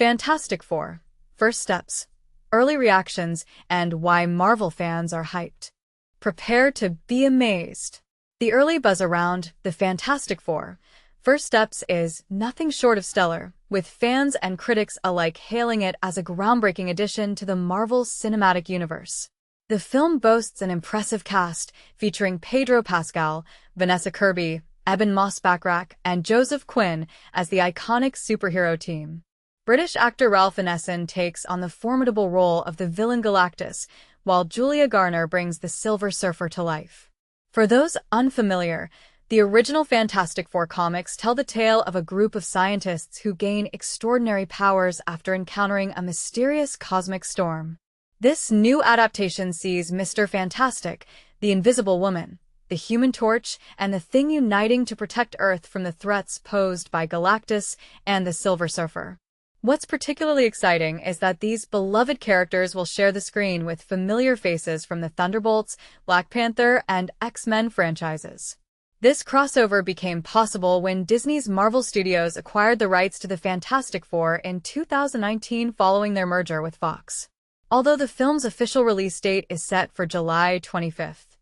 Fantastic Four, first steps, early reactions, and why Marvel fans are hyped. Prepare to be amazed. The early buzz around the Fantastic Four, first steps is nothing short of stellar, with fans and critics alike hailing it as a groundbreaking addition to the Marvel Cinematic Universe. The film boasts an impressive cast featuring Pedro Pascal, Vanessa Kirby, Ebon Moss-Bachrach, and Joseph Quinn as the iconic superhero team. British actor Ralph Ineson takes on the formidable role of the villain Galactus, while Julia Garner brings the Silver Surfer to life. For those unfamiliar, the original Fantastic Four comics tell the tale of a group of scientists who gain extraordinary powers after encountering a mysterious cosmic storm. This new adaptation sees Mr. Fantastic, the Invisible Woman, the Human Torch, and the Thing uniting to protect Earth from the threats posed by Galactus and the Silver Surfer. What's particularly exciting is that these beloved characters will share the screen with familiar faces from the Thunderbolts, Black Panther, and X-Men franchises. This crossover became possible when Disney's Marvel Studios acquired the rights to the Fantastic Four in 2019 following their merger with Fox. Although the film's official release date is set for July 25th.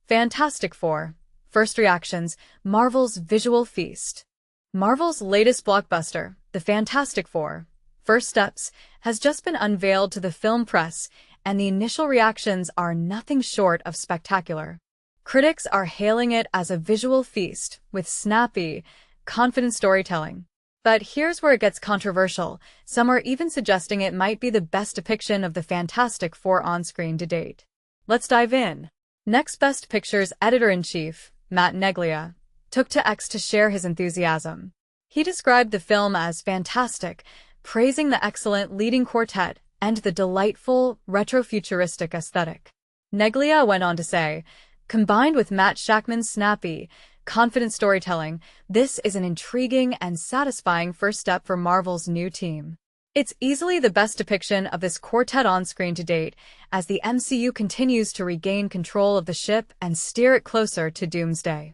Fantastic Four, first reactions, Marvel's visual feast. Marvel's latest blockbuster, The Fantastic Four, First Steps, has just been unveiled to the film press, and the initial reactions are nothing short of spectacular. Critics are hailing it as a visual feast, with snappy, confident storytelling. But here's where it gets controversial. Some are even suggesting it might be the best depiction of the Fantastic Four on-screen to date. Let's dive in. Next Best Picture's editor-in-chief, Matt Neglia, took to X to share his enthusiasm. He described the film as fantastic, praising the excellent leading quartet and the delightful, retro-futuristic aesthetic. Neglia went on to say, combined with Matt Shakman's snappy, confident storytelling, this is an intriguing and satisfying first step for Marvel's new team. It's easily the best depiction of this quartet on-screen to date, as the MCU continues to regain control of the ship and steer it closer to doomsday.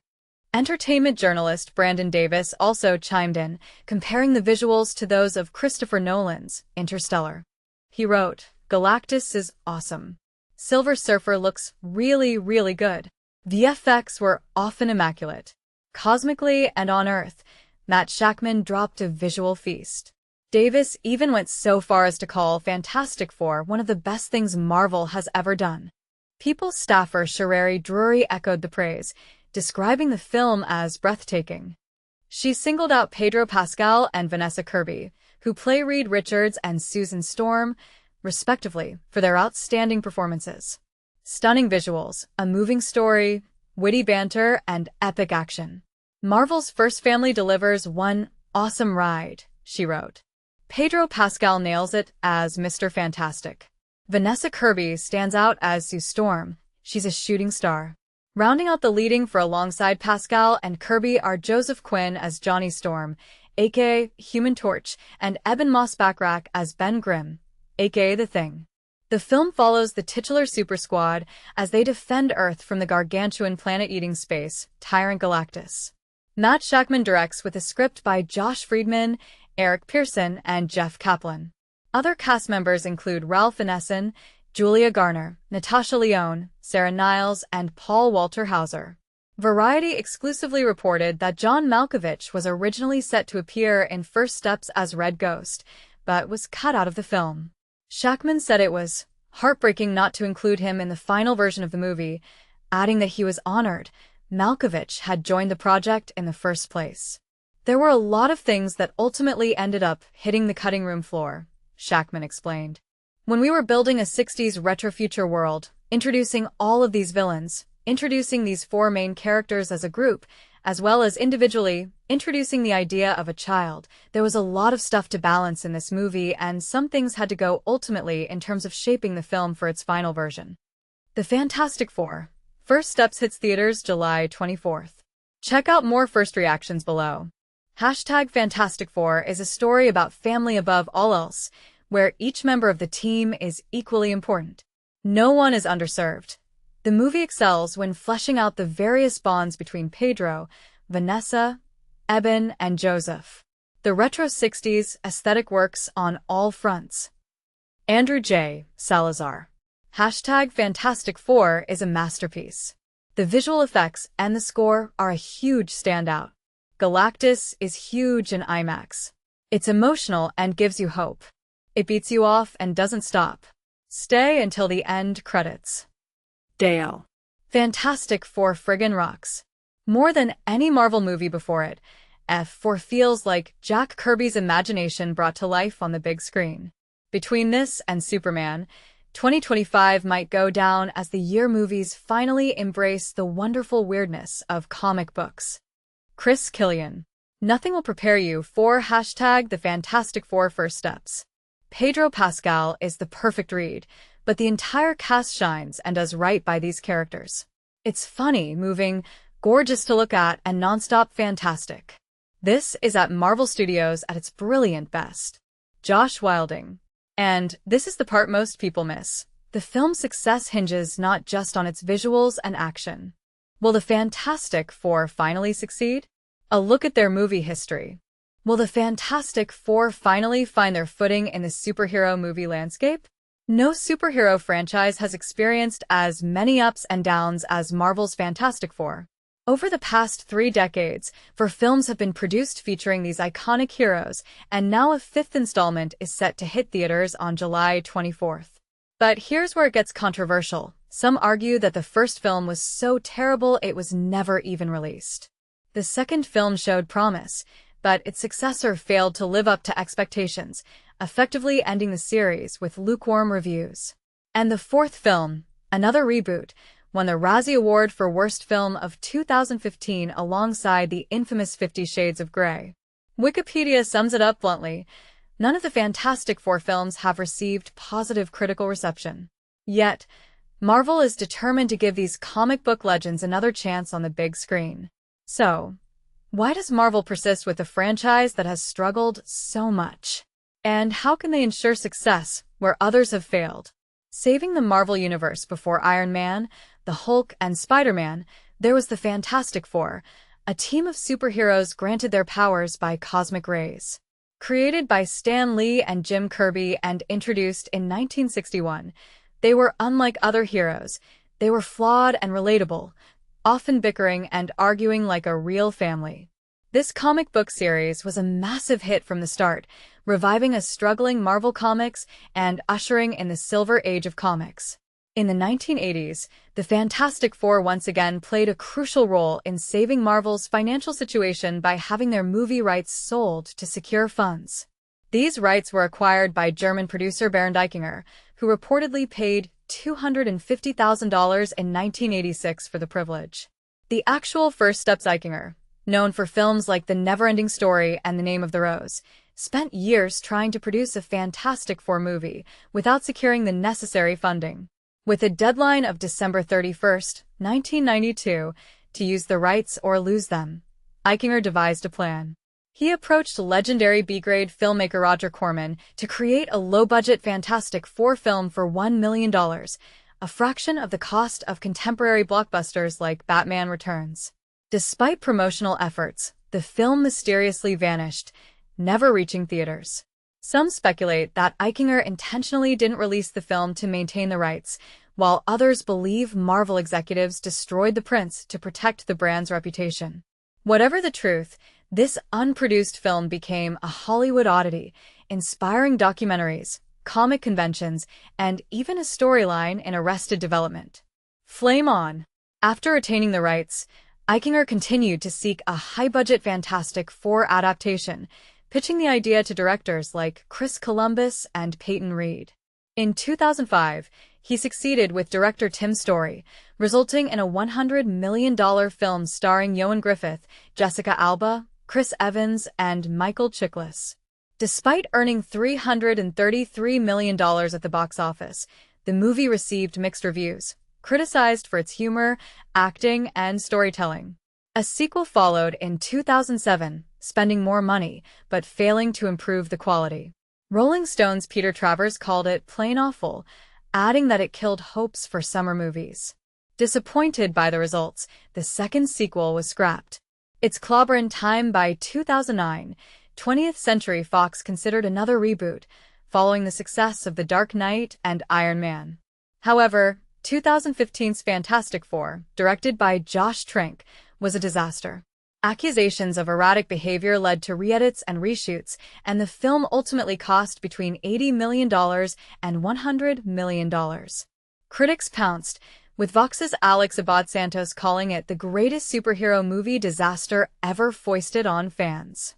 Entertainment journalist Brandon Davis also chimed in, comparing the visuals to those of Christopher Nolan's Interstellar. He wrote, Galactus is awesome. Silver Surfer looks really good. VFX were often immaculate. Cosmically and on Earth, Matt Shakman dropped a visual feast. Davis even went so far as to call Fantastic Four one of the best things Marvel has ever done. People staffer Sherry Drury echoed the praise, describing the film as breathtaking. She singled out Pedro Pascal and Vanessa Kirby, who play Reed Richards and Susan Storm, respectively, for their outstanding performances. Stunning visuals, a moving story, witty banter, and epic action. Marvel's first family delivers one awesome ride, she wrote. Pedro Pascal nails it as Mr. Fantastic. Vanessa Kirby stands out as Sue Storm. She's a shooting star. Rounding out the leading for alongside Pascal and Kirby are Joseph Quinn as Johnny Storm, aka Human Torch, and Ebon Moss-Bachrach as Ben Grimm, aka The Thing. The film follows the titular Super Squad as they defend Earth from the gargantuan planet-eating space, tyrant Galactus. Matt Shakman directs with a script by Josh Friedman, Eric Pearson, and Jeff Kaplan. Other cast members include Ralph Ineson, Julia Garner, Natasha Lyonne, Sarah Niles, and Paul Walter Hauser. Variety exclusively reported that John Malkovich was originally set to appear in First Steps as Red Ghost, but was cut out of the film. Shakman said it was heartbreaking not to include him in the final version of the movie, adding that he was honored Malkovich had joined the project in the first place. There were a lot of things that ultimately ended up hitting the cutting room floor, Shakman explained. When we were building a 60s retro-future world, introducing all of these villains, introducing these four main characters as a group, as well as individually, introducing the idea of a child, there was a lot of stuff to balance in this movie, and some things had to go ultimately in terms of shaping the film for its final version. The Fantastic Four, First Steps hits theaters July 24th. Check out more first reactions below. #Fantastic Four is a story about family above all else, where each member of the team is equally important. No one is underserved. The movie excels when fleshing out the various bonds between Pedro, Vanessa, Ebon, and Joseph. The retro 60s aesthetic works on all fronts. Andrew J. Salazar. Hashtag Fantastic Four is a masterpiece. The visual effects and the score are a huge standout. Galactus is huge in IMAX. It's emotional and gives you hope. It beats you off and doesn't stop. Stay until the end credits. Dale. Fantastic Four friggin' rocks. More than any Marvel movie before it, F4 feels like Jack Kirby's imagination brought to life on the big screen. Between this and Superman, 2025 might go down as the year movies finally embrace the wonderful weirdness of comic books. Chris Killian. Nothing will prepare you for hashtag the Fantastic Four first steps. Pedro Pascal is the perfect read, but the entire cast shines and does right by these characters. It's funny, moving, gorgeous to look at, and nonstop fantastic. This is at Marvel Studios at its brilliant best. Josh Wilding. And this is the part most people miss. The film's success hinges not just on its visuals and action. Will the Fantastic Four finally succeed? A look at their movie history. Will the Fantastic Four finally find their footing in the superhero movie landscape? No superhero franchise has experienced as many ups and downs as Marvel's Fantastic Four. Over the past 3 decades, films have been produced featuring these iconic heroes, and now a 5th installment is set to hit theaters on July 24th. But here's where it gets controversial. Some argue that the first film was so terrible it was never even released. The second film showed promise, but its successor failed to live up to expectations, effectively ending the series with lukewarm reviews. And the fourth film, another reboot, won the Razzie Award for Worst Film of 2015 alongside the infamous 50 Shades of Grey. Wikipedia sums it up bluntly: none of the Fantastic Four films have received positive critical reception. Yet, Marvel is determined to give these comic book legends another chance on the big screen. So, why does Marvel persist with a franchise that has struggled so much? And how can they ensure success where others have failed? Saving the Marvel Universe before Iron Man, the Hulk, and Spider-Man, there was the Fantastic Four, a team of superheroes granted their powers by cosmic rays. Created by Stan Lee and Jim Kirby and introduced in 1961, they were unlike other heroes. They were flawed and relatable, often bickering and arguing like a real family. This comic book series was a massive hit from the start, reviving a struggling Marvel Comics and ushering in the Silver Age of comics. In the 1980s, the Fantastic Four once again played a crucial role in saving Marvel's financial situation by having their movie rights sold to secure funds. These rights were acquired by German producer Bernd Eichinger, who reportedly paid $250,000 in 1986 for the privilege. The actual First Steps Eichinger, known for films like The Never-Ending Story and The Name of the Rose, spent years trying to produce a Fantastic Four movie without securing the necessary funding. With a deadline of December 31, 1992, to use the rights or lose them, Eichinger devised a plan. He approached legendary B-grade filmmaker Roger Corman to create a low-budget Fantastic Four film for $1 million, a fraction of the cost of contemporary blockbusters like Batman Returns. Despite promotional efforts, the film mysteriously vanished, never reaching theaters. Some speculate that Eichinger intentionally didn't release the film to maintain the rights, while others believe Marvel executives destroyed the prints to protect the brand's reputation. Whatever the truth, this unproduced film became a Hollywood oddity, inspiring documentaries, comic conventions, and even a storyline in Arrested Development. Flame on! After retaining the rights, Eichinger continued to seek a high-budget Fantastic Four adaptation, pitching the idea to directors like Chris Columbus and Peyton Reed. In 2005, he succeeded with director Tim Story, resulting in a $100 million film starring Ioan Gruffudd, Jessica Alba, Chris Evans, and Michael Chiklis. Despite earning $333 million at the box office, the movie received mixed reviews, criticized for its humor, acting, and storytelling. A sequel followed in 2007, spending more money, but failing to improve the quality. Rolling Stone's Peter Travers called it plain awful, adding that it killed hopes for summer movies. Disappointed by the results, the second sequel was scrapped. Its clobberin' time by 2009, 20th Century Fox considered another reboot, following the success of The Dark Knight and Iron Man. However, 2015's Fantastic Four, directed by Josh Trank, was a disaster. Accusations of erratic behavior led to re-edits and reshoots, and the film ultimately cost between $80 million and $100 million. Critics pounced, with Vox's Alex Abad-Santos calling it the greatest superhero movie disaster ever foisted on fans.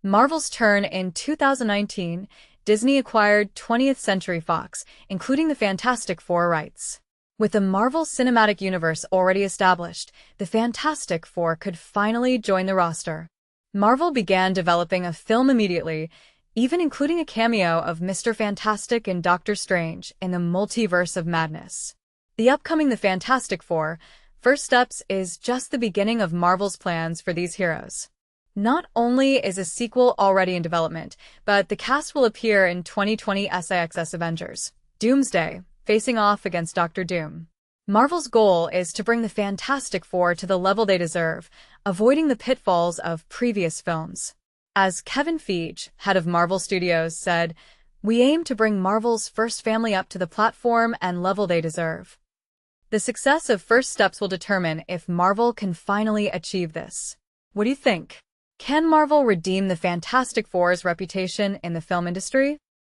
Marvel's turn in 2019, Disney acquired 20th Century Fox, including the Fantastic Four rights. With the Marvel Cinematic Universe already established, the Fantastic Four could finally join the roster. Marvel began developing a film immediately, even including a cameo of Mr. Fantastic and Doctor Strange in the Multiverse of Madness. The upcoming The Fantastic Four, First Steps, is just the beginning of Marvel's plans for these heroes. Not only is a sequel already in development, but the cast will appear in 2020 SIX's Avengers: Doomsday, facing off against Doctor Doom. Marvel's goal is to bring the Fantastic Four to the level they deserve, avoiding the pitfalls of previous films. As Kevin Feige, head of Marvel Studios, said, "We aim to bring Marvel's first family up to the platform and level they deserve." The success of First Steps will determine if Marvel can finally achieve this. What do you think? Can Marvel redeem the Fantastic Four's reputation in the film industry?